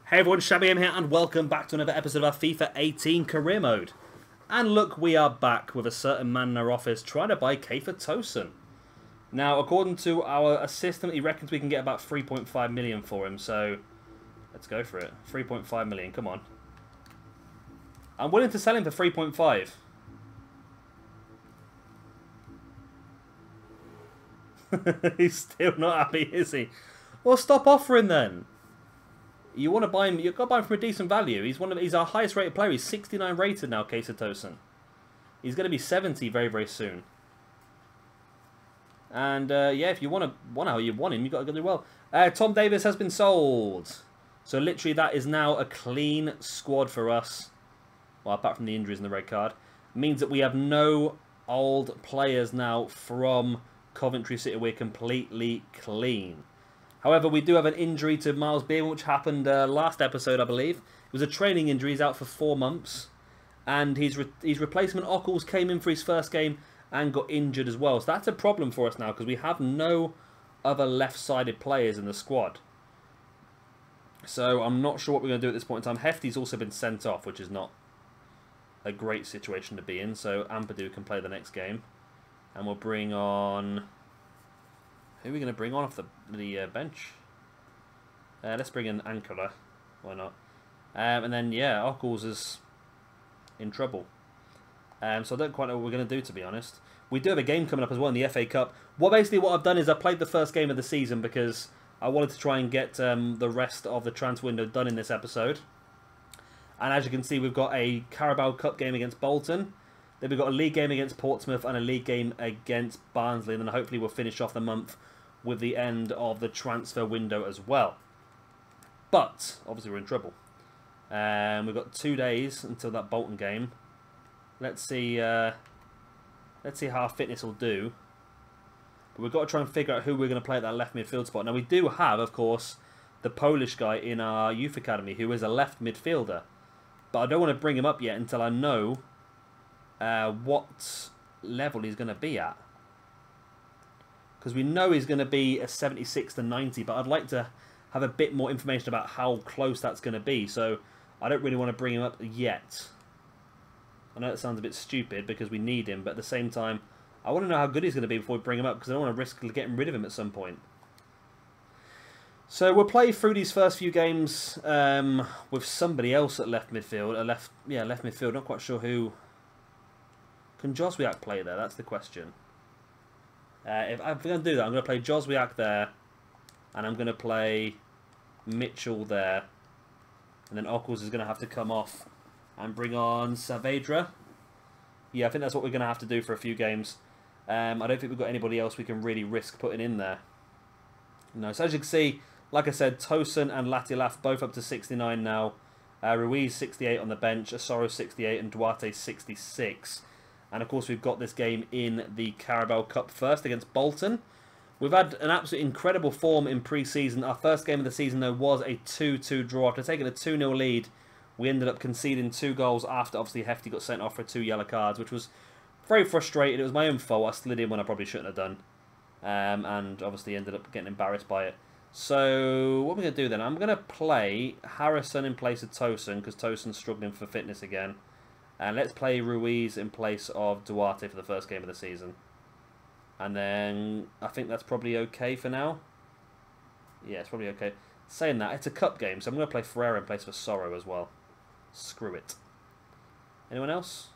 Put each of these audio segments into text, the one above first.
Hey everyone, Shabby M here and welcome back to another episode of our FIFA 18 career mode. And look, we are back with a certain man in our office trying to buy Tosin. Now, according to our assistant, he reckons we can get about 3.5 million for him, so let's go for it. 3.5 million, come on. I'm willing to sell him for 3.5. He's still not happy, is he? Well, stop offering then. You want to buy him? You've got to buy him for a decent value. He's our highest rated player. He's 69 rated now, Tosin. He's going to be 70 very, very soon. And yeah, if you want how you want him, you've got to do well. Tom Davis has been sold. So literally, that is now a clean squad for us. Well, apart from the injuries and the red card, it means that we have no old players now from Coventry City. We're completely clean. However, we do have an injury to Miles Beerman, which happened last episode, I believe. It was a training injury. He's out for 4 months. And his replacement, Ockles, came in for his first game and got injured as well. So that's a problem for us now because we have no other left-sided players in the squad. So I'm not sure what we're going to do at this point in time. Hefty's also been sent off, which is not a great situation to be in. So Ampadu can play the next game. And we'll bring on... Who are we going to bring on off the bench? Let's bring in Ankara. Why not? And then, yeah, Ockles is in trouble. So I don't quite know what we're going to do, to be honest. We do have a game coming up as well in the FA Cup. What I've done is I played the first game of the season because I wanted to try and get the rest of the transfer window done in this episode. And as you can see, we've got a Carabao Cup game against Bolton. Then we've got a league game against Portsmouth and a league game against Barnsley. And then hopefully we'll finish off the month with the end of the transfer window as well. But, obviously we're in trouble. We've got 2 days until that Bolton game. Let's see how our fitness will do. But we've got to try and figure out who we're going to play at that left midfield spot. Now we do have, of course, the Polish guy in our youth academy who is a left midfielder. But I don't want to bring him up yet until I know what level he's going to be at. Because we know he's going to be a 76 to 90, but I'd like to have a bit more information about how close that's going to be. So I don't really want to bring him up yet. I know it sounds a bit stupid because we need him, but at the same time, I want to know how good he's going to be before we bring him up because I don't want to risk getting rid of him at some point. So we'll play through these first few games with somebody else at left midfield. Left midfield. Not quite sure who. Can Joswiak play there? That's the question. If I'm going to do that, I'm going to play Joswiak there, and I'm going to play Mitchell there, and then Ockles is going to have to come off and bring on Saavedra. Yeah, I think that's what we're going to have to do for a few games. I don't think we've got anybody else we can really risk putting in there. No, so as you can see, like I said, Tosin and Latilaf both up to 69 now. Ruiz 68 on the bench, Asoro 68 and Duarte 66. And of course we've got this game in the Carabao Cup first against Bolton. We've had an absolutely incredible form in pre-season. Our first game of the season though was a 2-2 draw. After taking a 2-0 lead, we ended up conceding 2 goals after obviously Hefty got sent off for 2 yellow cards, which was very frustrating. It was my own fault. I slid in when I probably shouldn't have done. And obviously ended up getting embarrassed by it. So what am I going to do then? I'm going to play Harrison in place of Tosin because Tosin's struggling for fitness again. And let's play Ruiz in place of Duarte for the first game of the season. And then I think that's probably okay for now. Yeah, it's probably okay. Saying that, it's a cup game, so I'm going to play Ferreira in place of Sorrow as well. Screw it. Anyone else?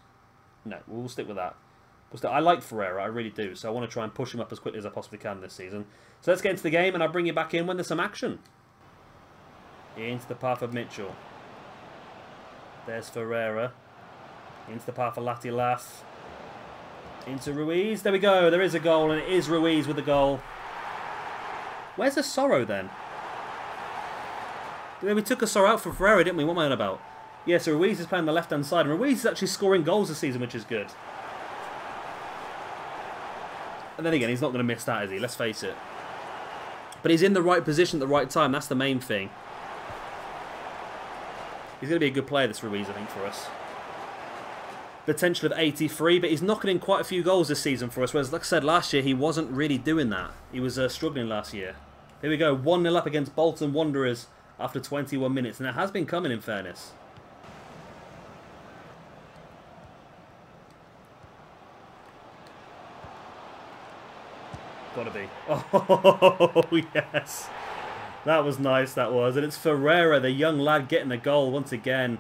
No, we'll stick with that. I like Ferreira, I really do. So I want to try and push him up as quickly as I possibly can this season. So let's get into the game, and I'll bring you back in when there's some action. Into the path of Mitchell. There's Ferreira. Into the path of Latilaf. Into Ruiz. There we go. There is a goal, and it is Ruiz with the goal. Where's the Sorrow then? We took a Sorrow out for Ferreira, didn't we? What am I on about? Yeah, so Ruiz is playing the left-hand side, and Ruiz is actually scoring goals this season, which is good. And then again, he's not going to miss that, is he? Let's face it. But he's in the right position at the right time. That's the main thing. He's going to be a good player, this Ruiz, I think, for us. Potential of 83, but he's knocking in quite a few goals this season for us. Whereas, like I said, last year he wasn't really doing that. He was struggling last year. Here we go, 1-0 up against Bolton Wanderers after 21 minutes. And it has been coming, in fairness. Gotta be. Oh, yes. That was nice, that was. And it's Ferreira, the young lad, getting the goal once again.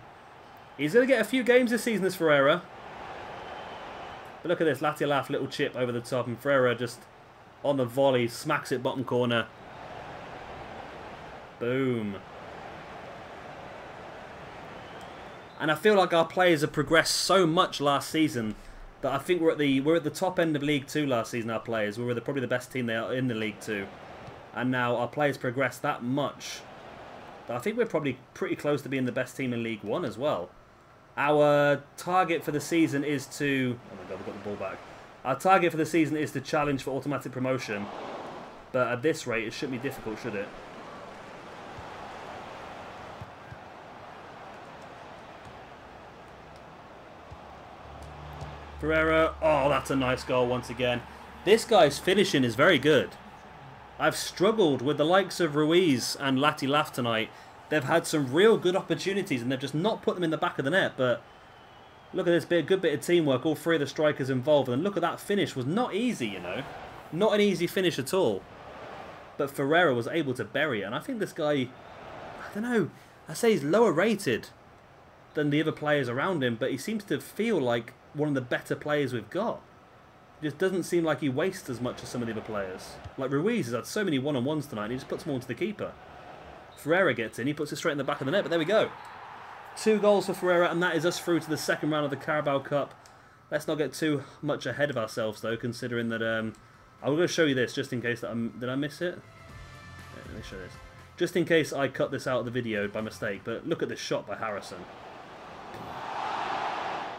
He's going to get a few games this season, this Ferreira. But look at this. Latialaf, little chip over the top. And Ferreira just on the volley, smacks it bottom corner. Boom. And I feel like our players have progressed so much last season that I think we're at the top end of League 2 last season, our players. We were probably the best team there in the League 2. And now our players progressed that much that I think we're probably pretty close to being the best team in League 1 as well. Our target for the season is to... Oh my god, we've got the ball back. Our target for the season is to challenge for automatic promotion. But at this rate, it shouldn't be difficult, should it? Ferreira. Oh, that's a nice goal once again. This guy's finishing is very good. I've struggled with the likes of Ruiz and Latialaf tonight. They've had some real good opportunities and they've just not put them in the back of the net. But look at this good bit of teamwork. All three of the strikers involved. And look at that finish. Was not easy, you know. Not an easy finish at all. But Ferreira was able to bury it. And I think this guy, I don't know, I say he's lower rated than the other players around him. But he seems to feel like one of the better players we've got. It just doesn't seem like he wastes as much as some of the other players. Like Ruiz has had so many one-on-ones tonight, and he just puts them all to the keeper. Ferreira gets in, he puts it straight in the back of the net, but there we go. 2 goals for Ferreira, and that is us through to the second round of the Carabao Cup. Let's not get too much ahead of ourselves, though, considering that... I'm going to show you this, just in case that did I miss it? Yeah, let me show this. Just in case I cut this out of the video by mistake, but look at this shot by Harrison.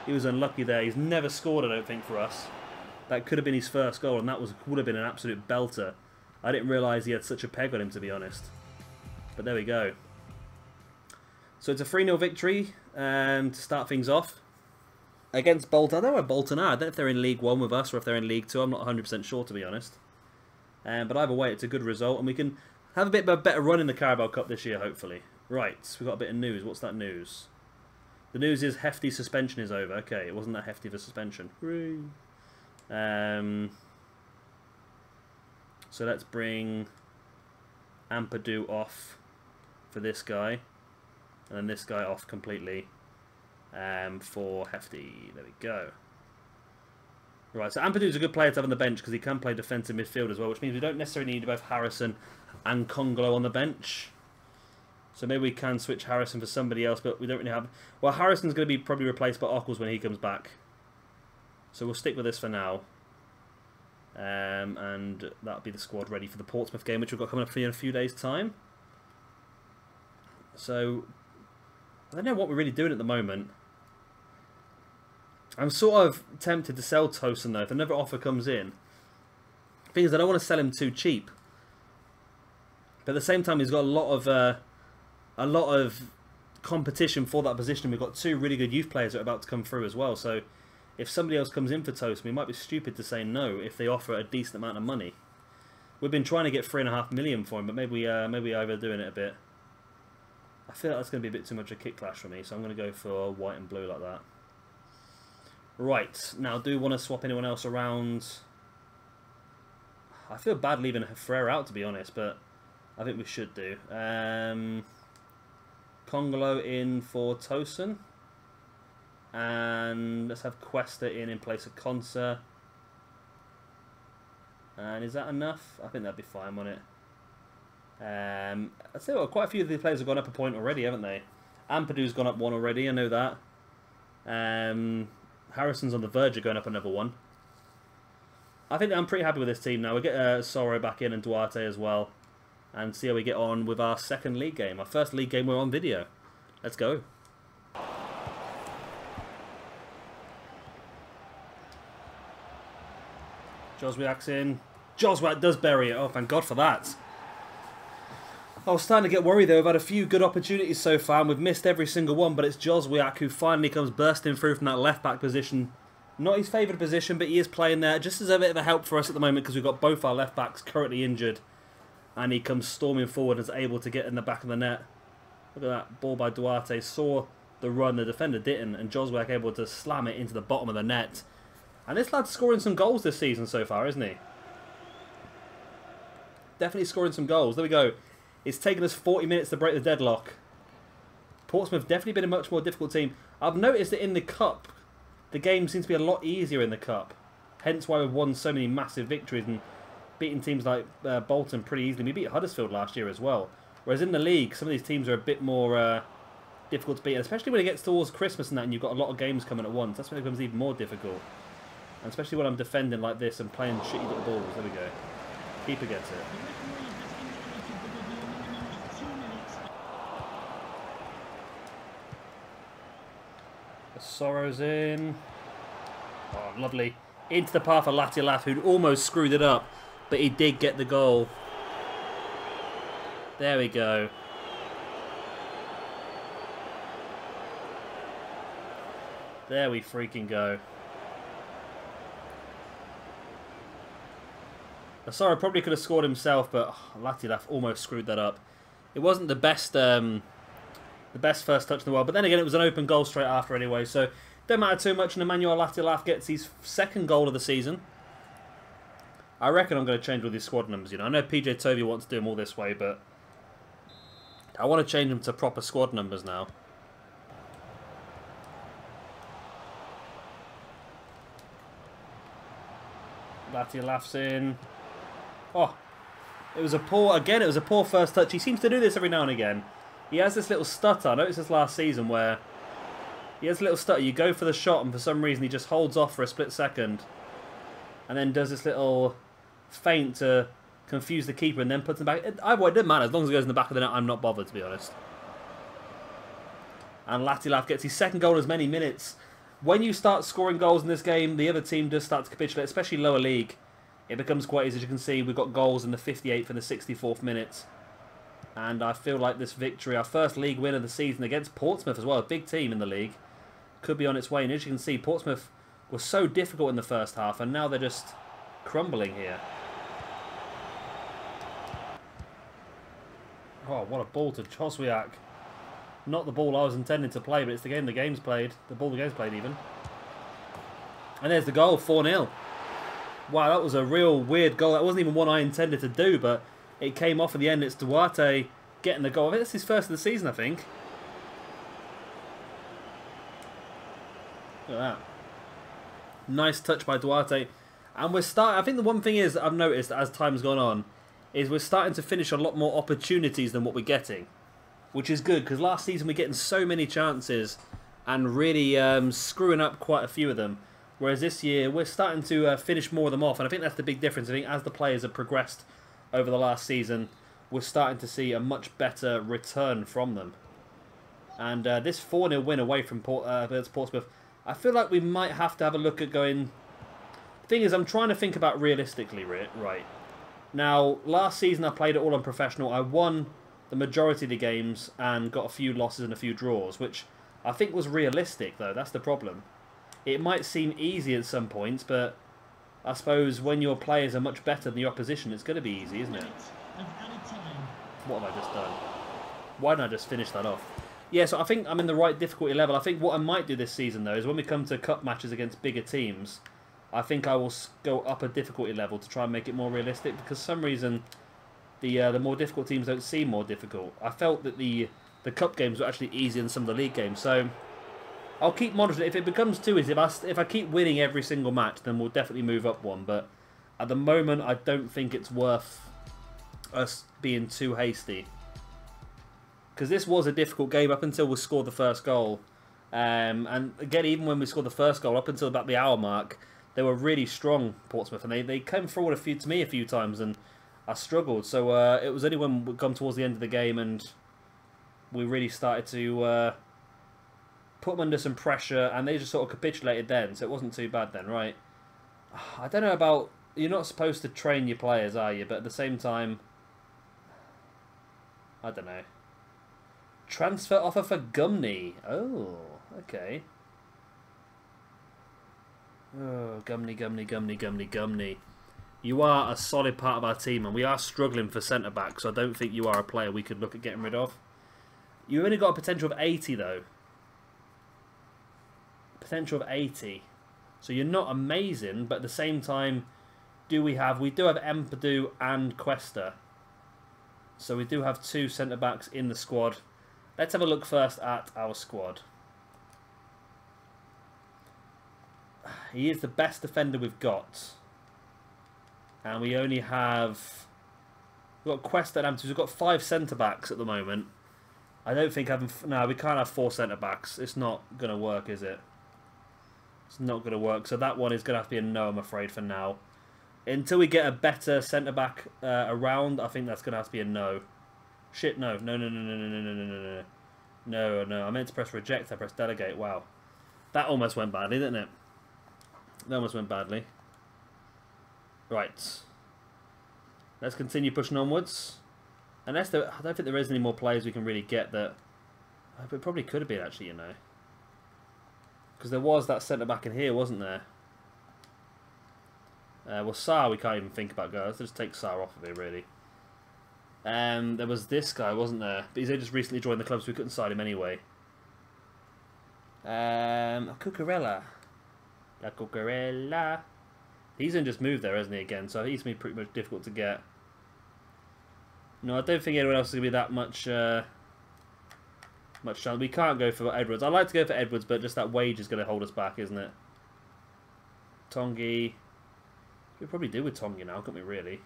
He was unlucky there. He's never scored, I don't think, for us. That could have been his first goal, and that would have been an absolute belter. I didn't realise he had such a peg on him, to be honest. But there we go. So it's a 3-0 victory to start things off. Against Bolton. I don't know where Bolton are. I don't know if they're in League 1 with us or if they're in League 2. I'm not 100% sure, to be honest. But either way, it's a good result, and we can have a bit of a better run in the Carabao Cup this year, hopefully. Right, we've got a bit of news. What's that news? The news is hefty suspension is over. Okay, it wasn't that hefty of a suspension. Hooray. So let's bring Ampadu off for this guy. And then this guy off completely for hefty. There we go. Right, so Ampadu's a good player to have on the bench because he can play defensive midfield as well, which means we don't necessarily need both Harrison and Congolo on the bench. So maybe we can switch Harrison for somebody else, but we don't really have... Well, Harrison's going to be probably replaced by Ockles when he comes back. So we'll stick with this for now. And that'll be the squad ready for the Portsmouth game, which we've got coming up in a few days' time. So, I don't know what we're really doing at the moment. I'm sort of tempted to sell Tosin, though, if another offer comes in. The thing is, I don't want to sell him too cheap. But at the same time, he's got a lot of competition for that position. We've got 2 really good youth players that are about to come through as well. So if somebody else comes in for Tosin, we might be stupid to say no if they offer a decent amount of money. We've been trying to get $3.5 million for him, but maybe overdoing it a bit. I feel like that's going to be a bit too much a kick clash for me, so I'm going to go for white and blue like that. Right, now do want to swap anyone else around. I feel bad leaving Ferreira out, to be honest, but I think we should do. Congolo in for Tosin. And let's have Cuesta in place of Conser. And is that enough? I think that'd be fine, wouldn't it? I'd say quite a few of the players have gone up a point already, haven't they? Ampadu's gone up 1 already, I know that. Harrison's on the verge of going up another 1. I think I'm pretty happy with this team now. We'll get Soro back in and Duarte as well. And see how we get on with our second league game. Our first league game we're on video. Let's go. Joswiak's in. Joswiak does bury it. Oh, thank God for that. I was starting to get worried though. We've had a few good opportunities so far and we've missed every single one, but it's Joswiak who finally comes bursting through from that left-back position. Not his favoured position, but he is playing there just as a bit of a help for us at the moment because we've got both our left-backs currently injured. And he comes storming forward and is able to get in the back of the net. Look at that ball by Duarte. Saw the run, the defender didn't, and Joswiak able to slam it into the bottom of the net. And this lad's scoring some goals this season so far, isn't he? Definitely scoring some goals. There we go. It's taken us 40 minutes to break the deadlock. Portsmouth definitely been a much more difficult team. I've noticed that in the Cup, the game seems to be a lot easier in the Cup. Hence why we've won so many massive victories and beaten teams like Bolton pretty easily. We beat Huddersfield last year as well. Whereas in the league, some of these teams are a bit more difficult to beat, especially when it gets towards Christmas and that, and you've got a lot of games coming at once. That's when it becomes even more difficult. And especially when I'm defending like this and playing shitty little balls. There we go. Keeper gets it. The Sorrow's in. Oh, lovely. Into the path of Latiolaf, who'd almost screwed it up, but he did get the goal. There we go. There we freaking go. Sorry, probably could have scored himself, but Latiolaf almost screwed that up. It wasn't the best first touch in the world, but then again, it was an open goal straight after anyway, so don't matter too much. And Emmanuel Latiolaf gets his second goal of the season. I reckon I'm going to change all these squad numbers. You know, I know PJ Tovey wants to do them all this way, but I want to change them to proper squad numbers now. Latiolaf's in. Oh, it was a poor first touch. He seems to do this every now and again. He has this little stutter. I noticed this last season where he has a little stutter. You go for the shot and for some reason he just holds off for a split second and then does this little feint to confuse the keeper and then puts him back. It doesn't matter. As long as it goes in the back of the net, I'm not bothered, to be honest. And Latiolaf gets his second goal in as many minutes. When you start scoring goals in this game, the other team does start to capitulate, especially lower league. It becomes quite easy. As you can see, we've got goals in the 58th and the 64th minute. And I feel like this victory, our first league win of the season against Portsmouth as well, a big team in the league, could be on its way. And as you can see, Portsmouth was so difficult in the first half, and now they're just crumbling here. Oh, what a ball to Joswiak. Not the ball I was intending to play, but it's the game the game's played. The ball the game's played, even. And there's the goal, 4-0. Wow, that was a real weird goal. That wasn't even one I intended to do, but it came off in the end. It's Duarte getting the goal. I think that's his first of the season, I think. Look at that. Nice touch by Duarte. And we're starting... I think the one thing is I've noticed as time's gone on is we're starting to finish a lot more opportunities than what we're getting. Which is good, because last season we're getting so many chances and really screwing up quite a few of them. Whereas this year we're starting to finish more of them off. And I think that's the big difference. I think as the players have progressed over the last season, we're starting to see a much better return from them. And this 4-0 win away from Portsmouth, I feel like we might have to have a look at going... The thing is, I'm trying to think about realistically, right? Now, last season I played it all unprofessional. I won the majority of the games and got a few losses and a few draws, which I think was realistic, though. That's the problem. It might seem easy at some points, but I suppose when your players are much better than the opposition, it's going to be easy, isn't it? What have I just done? Why didn't I just finish that off? Yeah, so I think I'm in the right difficulty level. I think what I might do this season, though, is when we come to cup matches against bigger teams, I think I will go up a difficulty level to try and make it more realistic, because for some reason the more difficult teams don't seem more difficult. I felt that the cup games were actually easier than some of the league games, so I'll keep monitoring it. If it becomes too easy, if I keep winning every single match, then we'll definitely move up one, but at the moment I don't think it's worth us being too hasty. Because this was a difficult game up until we scored the first goal. And again, even when we scored the first goal, up until about the hour mark, they were really strong, Portsmouth, and they came forward to me a few times, and I struggled. So it was only when we come towards the end of the game and we really started to put them under some pressure, and they just sort of capitulated then, so it wasn't too bad then, right? I don't know about... You're not supposed to train your players, are you? But at the same time, I don't know. Transfer offer for Gumney. Oh, okay. Oh, Gumney. You are a solid part of our team, and we are struggling for centre-back, so I don't think you are a player we could look at getting rid of. You only got a potential of 80 though. Potential of 80. So you're not amazing, but at the same time, we do have Empadu and Cuesta. So we do have 2 centre-backs in the squad. Let's have a look first at our squad. He is the best defender we've got. And we only have... We've got Cuesta and Empadu. We've got 5 centre-backs at the moment. I don't think having... No, we can't have 4 centre-backs. It's not going to work, is it? It's not going to work. So that one is going to have to be a no, I'm afraid, for now. Until we get a better centre-back around, I think that's going to have to be a no. Shit, no. No. I meant to press reject. I pressed delegate. Wow. That almost went badly, didn't it? That almost went badly. Right. Let's continue pushing onwards. Unless there, I don't think there is any more players we can really get that... It probably could have been, actually, you know. Because there was that centre-back in here, wasn't there? Well, Sarr we can't even think about going. Let's just take Sarr off of here, really. There was this guy, wasn't there? But he's just recently joined the club, so we couldn't sign him anyway. Cucurella. La Cucurella. He's only just moved there, hasn't he, again? So he's going to be pretty much difficult to get. No, I don't think anyone else is going to be that much... much chance. We can't go for Edwards. I'd like to go for Edwards, but just that wage is going to hold us back, isn't it? Tongi. We probably do with Tongi now, can't we, really?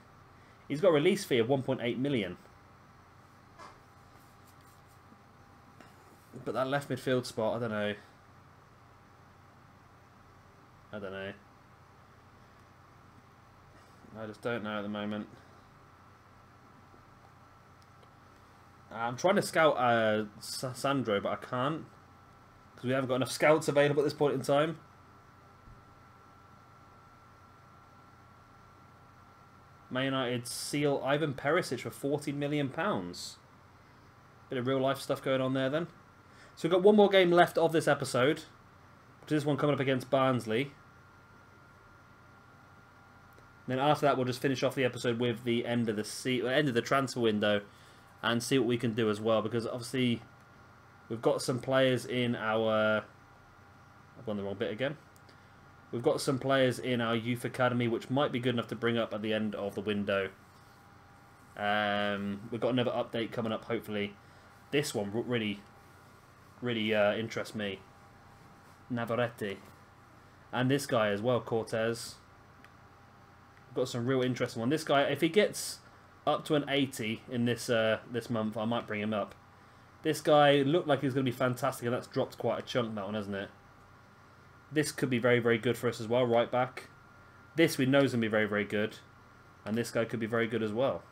He's got a release fee of 1.8 million. But that left midfield spot, I don't know. I just don't know at the moment. I'm trying to scout Sandro, but I can't. Because we haven't got enough scouts available at this point in time. Man United seal Ivan Perisic for £14 million. Bit of real life stuff going on there then. So we've got one more game left of this episode. Which is this one coming up against Barnsley. Then after that we'll just finish off the episode with the end of the transfer window. And see what we can do as well. Because obviously we've got some players in our... I've gone the wrong bit again. We've got some players in our youth academy which might be good enough to bring up at the end of the window. We've got another update coming up, hopefully. This one really interests me. Navarrete. And this guy as well, Cortez. We've got some real interesting one. This guy, if he gets up to an 80 in this this month, I might bring him up. This guy looked like he was going to be fantastic, and that's dropped quite a chunk, that one, hasn't it? This could be very, very good for us as well, right back. This we know is going to be very, very good. And this guy could be very good as well.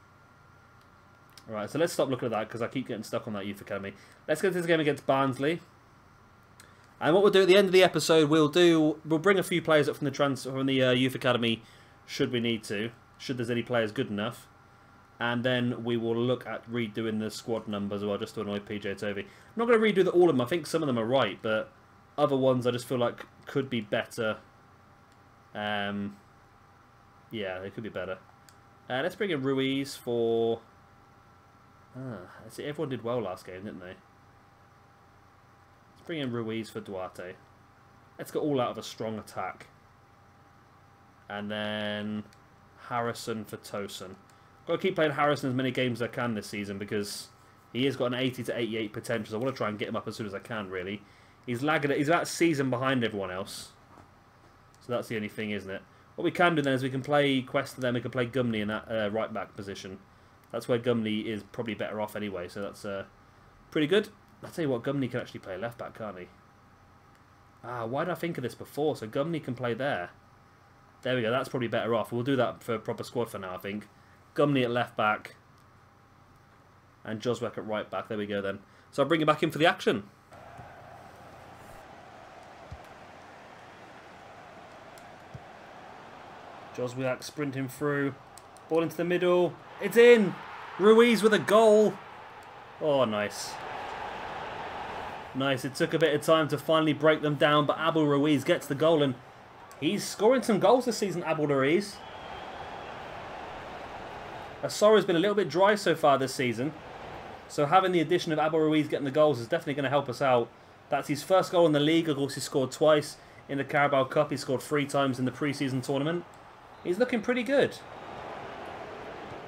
Alright, so let's stop looking at that because I keep getting stuck on that youth academy. Let's get to this game against Barnsley. And what we'll do at the end of the episode, we'll bring a few players up from the youth academy should we need to. Should there's any players good enough. And then we will look at redoing the squad numbers as well, just to annoy PJ Tovey. I'm not going to redo all of them. I think some of them are right, but other ones I just feel like could be better. Yeah, they could be better. Let's bring in Ruiz for... see, everyone did well last game, didn't they? Let's bring in Ruiz for Duarte. Let's go all out of a strong attack. And then Harrison for Tosin. Got to keep playing Harrison as many games as I can this season because he has got an 80 to 88 potential. So I want to try and get him up as soon as I can, really. He's lagging. He's about a season behind everyone else. So that's the only thing, isn't it? What we can do then is we can play Quest, and then we can play Gumney in that right back position. That's where Gumney is probably better off anyway. So that's pretty good. I'll tell you what, Gumney can actually play left back, can't he? Why did I think of this before? So Gumney can play there. There we go. That's probably better off. We'll do that for a proper squad for now, I think. Gumney at left back. And Joswick at right back. There we go then. So I'll bring him back in for the action. Joswick sprinting through. Ball into the middle. It's in! Ruiz with a goal. Oh, nice. Nice. It took a bit of time to finally break them down, but Abel Ruiz gets the goal, and he's scoring some goals this season, Abel Ruiz. Asoro's been a little bit dry so far this season. So having the addition of Abel Ruiz getting the goals is definitely going to help us out. That's his first goal in the league. Of course, he scored twice in the Carabao Cup. He scored 3 times in the pre-season tournament. He's looking pretty good.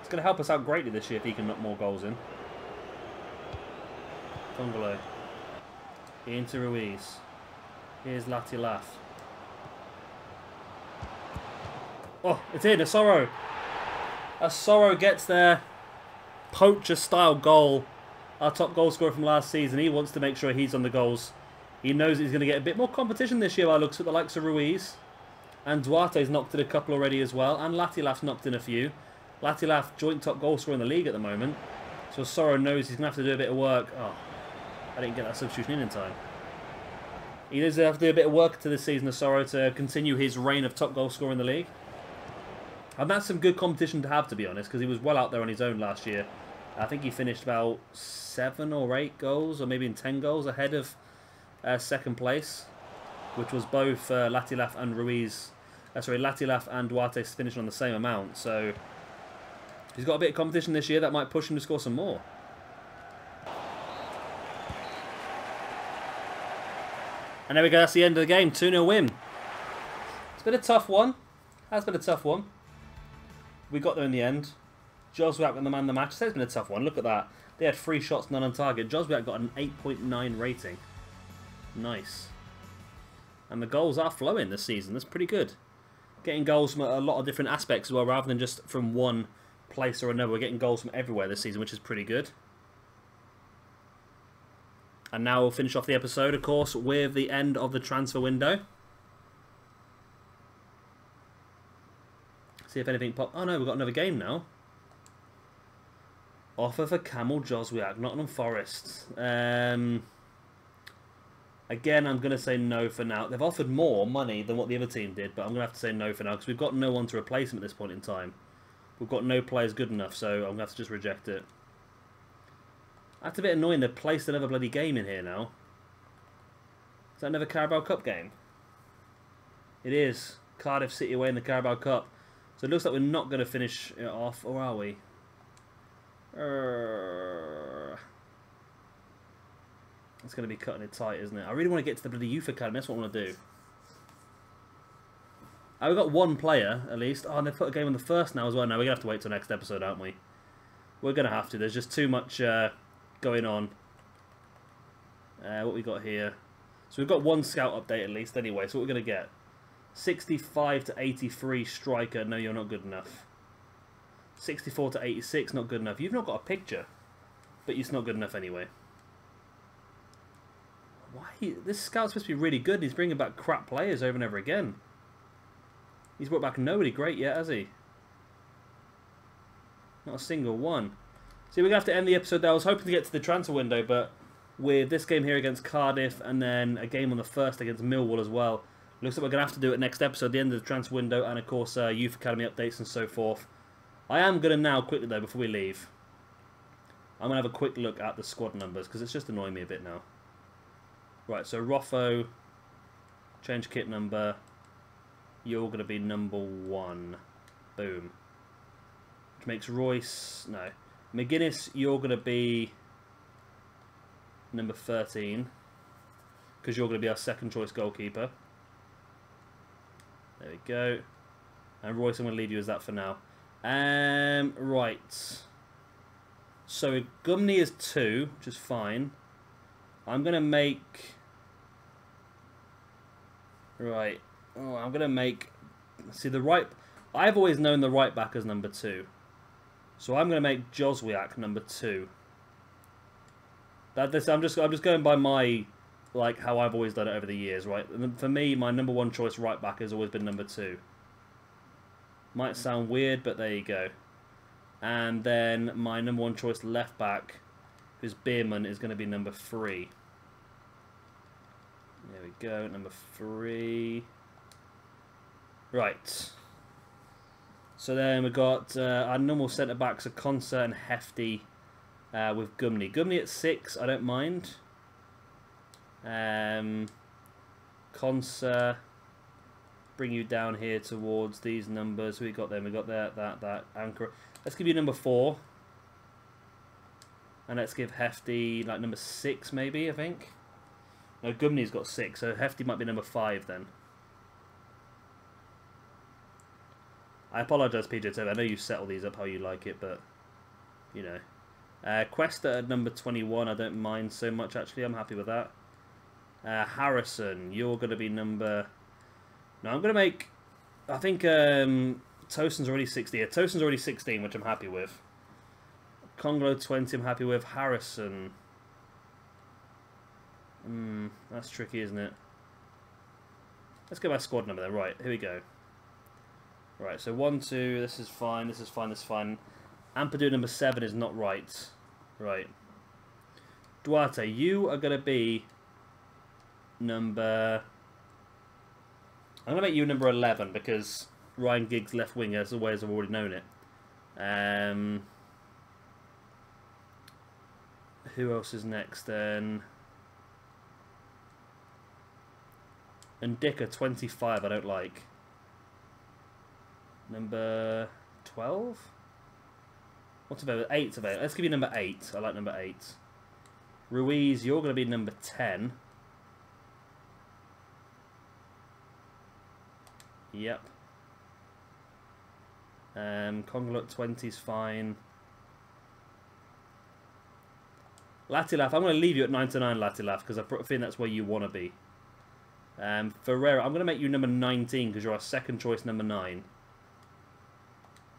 It's going to help us out greatly this year if he can knock more goals in. Tongolo. Into Ruiz. Here's Latilaf. Oh, it's in. Asoro. Asoro gets there. Poacher-style goal. Our top goal scorer from last season. He wants to make sure he's on the goals. He knows he's going to get a bit more competition this year by looks at the likes of Ruiz. And Duarte's knocked in a couple already as well. And Latilaf's knocked in a few. Latilaf, joint top goal scorer in the league at the moment. So Asoro knows he's going to have to do a bit of work. Oh, I didn't get that substitution in time. He does have to do a bit of work to this season, Asoro, to continue his reign of top goal scorer in the league. And that's some good competition to have, to be honest, because he was well out there on his own last year. I think he finished about 7 or 8 goals, or maybe in 10 goals ahead of second place, which was both Latilaf and Ruiz. Latilaf and Duarte finished on the same amount. So he's got a bit of competition this year that might push him to score some more. And there we go, that's the end of the game. 2-0 win. It's been a tough one. Has been a tough one. We got there in the end. Joswiak got the man of the match. It's been a tough one. Look at that. They had 3 shots, none on target. Joswiak got an 8.9 rating. Nice. And the goals are flowing this season. That's pretty good. Getting goals from a lot of different aspects as well, rather than just from one place or another. We're getting goals from everywhere this season, which is pretty good. And now we'll finish off the episode, of course, with the end of the transfer window. See if anything pop. Oh no, we've got another game now. Offer for Kamil Joswiak, Nottingham Forest. Again, I'm going to say no for now. They've offered more money than what the other team did, but I'm going to have to say no for now because we've got no one to replace him at this point in time. We've got no players good enough, so I'm going to have to just reject it. That's a bit annoying. They've placed another bloody game in here now. Is that another Carabao Cup game? It is. Cardiff City away in the Carabao Cup. So it looks like we're not going to finish it off, or are we? It's going to be cutting it tight, isn't it? I really want to get to the bloody Youth Academy. That's what I want to do. Oh, we've got one player, at least. Oh, and they've put a game on the first now as well. Now we're going to have to wait till next episode, aren't we? We're going to have to. There's just too much going on. What we got here? So we've got one scout update at least anyway. So what we're going to get? 65 to 83 striker. No, you're not good enough. 64 to 86, not good enough. You've not got a picture, but it's not good enough anyway. Why? This scout's supposed to be really good, and he's bringing back crap players over and over again. He's brought back nobody great yet, has he? Not a single one. See, we're going to have to end the episode there. I was hoping to get to the transfer window, but with this game here against Cardiff, and then a game on the 1st against Millwall as well, looks like we're going to have to do it next episode, the end of the transfer window, and of course Youth Academy updates and so forth. I am going to now, quickly though, before we leave, I'm going to have a quick look at the squad numbers, because it's just annoying me a bit now. Right, so Roffo, change kit number, you're going to be number 1. Boom. Which makes Royce, no. McGuinness, you're going to be number 13, because you're going to be our second choice goalkeeper. There we go. And Royce, I'm going to leave you as that for now. Right. So Gumney is 2, which is fine. I'm going to make... Right. Oh, I'm going to make... See, the right... I've always known the right back as number 2. So I'm going to make Joswiak number 2. I'm just going by my... Like, how I've always done it over the years, right? And for me, my number 1 choice right back has always been number 2. Might sound weird, but there you go. And then my number 1 choice left back, who's Bierman, is going to be number 3. There we go, number 3. Right. So then we've got our normal centre backs are Conser and Hefty with Gumney. Gumney at 6, I don't mind. Conser, bring you down here towards these numbers. We got them. We got that anchor. Let's give you number 4. And let's give Hefty like number 6 maybe, I think. No, Gumney's got 6, so Hefty might be number 5 then. I apologise, PJ. I know you set all these up how you like it, but you know. Questa at number 21, I don't mind so much actually. I'm happy with that. Harrison, you're going to be number... No, I'm going to make... I think Tosin's already 60. Yeah, Tosin's already 16, which I'm happy with. Conglo 20, I'm happy with. Harrison... that's tricky, isn't it? Let's go by squad number then. Right, here we go. Right, so 1, 2, this is fine, this is fine, this is fine. Ampadu number 7 is not right. Right. Duarte, you are going to be number... I'm going to make you number 11 because Ryan Giggs left winger is the way as I've already known it. Who else is next then? And Dicker 25 I don't like. Number 12? What's available? 8's available. Let's give you number 8. I like number 8. Ruiz, you're going to be number 10. Yep. Congolo at 20 is fine. Latilaf, I'm going to leave you at 99, Latilaf, because I think that's where you want to be. Ferreira, I'm going to make you number 19 because you're our second choice number 9.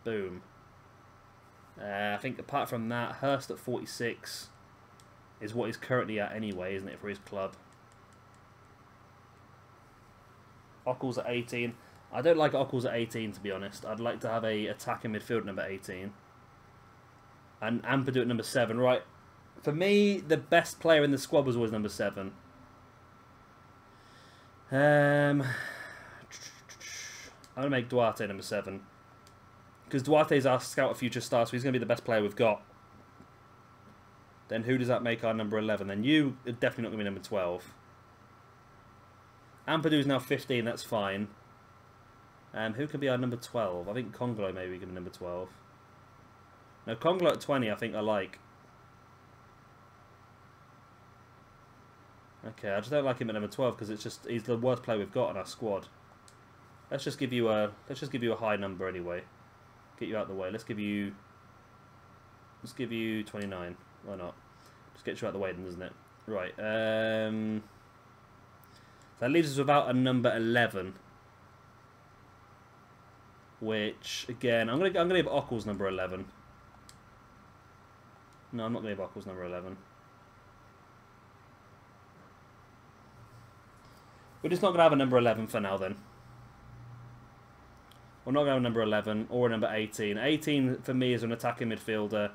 Boom. I think apart from that, Hurst at 46 is what he's currently at anyway, isn't it, for his club? Ockles at 18. I don't like Ockles at 18, to be honest. I'd like to have a attacking midfield number 18. And Ampadu at number 7. Right. For me, the best player in the squad was always number 7. I'm going to make Duarte number 7. Because Duarte's our scout of future star, so he's going to be the best player we've got. Then who does that make our number 11? Then you are definitely not going to be number 12. Ampadu's now 15, that's fine. Who could be our number 12? I think Congolo maybe give him number 12. No, Congolo at 20 I think I like. Okay, I just don't like him at number 12 because it's just he's the worst player we've got in our squad. Let's just give you a high number anyway. Get you out of the way. Let's give you 29. Why not? Just get you out of the way then, doesn't it? Right. So that leaves us without a number 11. Which again, I'm gonna give Ockles number 11. No, I'm not gonna give Ockles number 11. We're just not gonna have a number 11 for now then. We're not going to have a number 11 or a number 18. 18 for me is an attacking midfielder,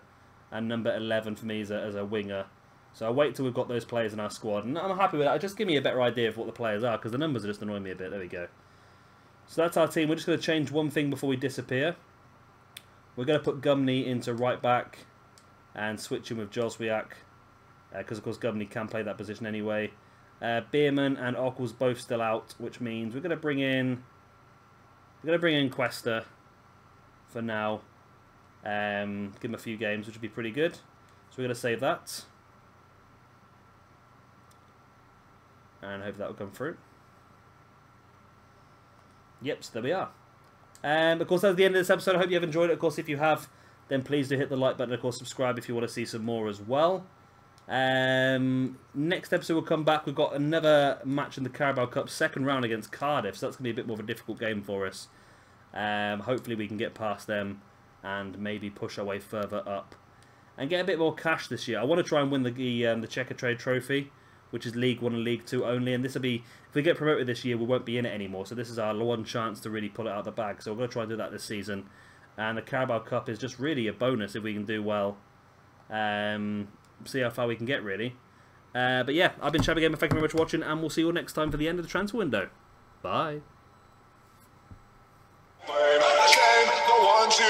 and number 11 for me is as a winger. So I'll wait till we've got those players in our squad, and I'm happy with that. Just give me a better idea of what the players are, because the numbers are just annoying me a bit. There we go. So that's our team. We're just going to change one thing before we disappear. We're going to put Gumney into right back and switch him with Joswiak, because of course Gumney can play that position anyway. Bierman and Ockles both still out, which means we're going to bring in... We're going to bring in Questa for now. Give him a few games, which would be pretty good. So we're going to save that. And hope that will come through. Yep, so there we are. Of course, that's the end of this episode. I hope you have enjoyed it. Of course, if you have, then please do hit the like button. Of course, subscribe if you want to see some more as well. Next episode we'll come back. We've got another match in the Carabao Cup, second round against Cardiff, so that's going to be a bit more of a difficult game for us. Hopefully we can get past them and maybe push our way further up and get a bit more cash this year. I want to try and win the Checker Trade Trophy, which is League 1 and League 2 only, and this will be, if we get promoted this year, we won't be in it anymore, so this is our one chance to really pull it out of the bag. So we're going to try and do that this season, and the Carabao Cup is just really a bonus if we can do well. See how far we can get, really. But yeah, I've been Shabby Gamer. Thank you very much for watching, and we'll see you all next time for the end of the transfer window. Bye. One, two,